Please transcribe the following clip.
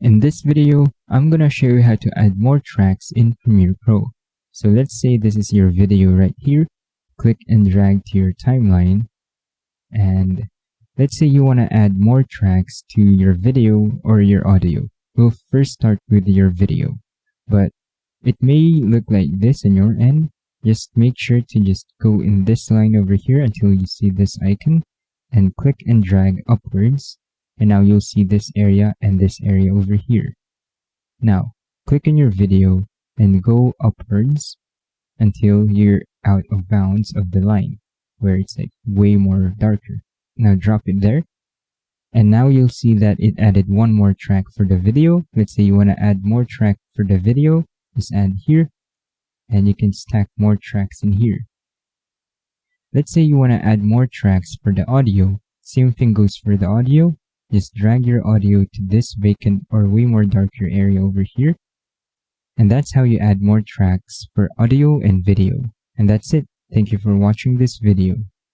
In this video, I'm gonna show you how to add more tracks in Premiere Pro. So let's say this is your video right here. Click and drag to your timeline. And let's say you want to add more tracks to your video or your audio. We'll first start with your video, but it may look like this on your end. Just make sure to just go in this line over here until you see this icon and click and drag upwards. And now you'll see this area and this area over here. Now, click on your video and go upwards until you're out of bounds of the line, where it's like way more darker. Now drop it there. And now you'll see that it added one more track for the video. Let's say you want to add more track for the video. Just add here. And you can stack more tracks in here. Let's say you want to add more tracks for the audio. Same thing goes for the audio. Just drag your audio to this vacant or way more darker area over here. And that's how you add more tracks for audio and video. And that's it. Thank you for watching this video.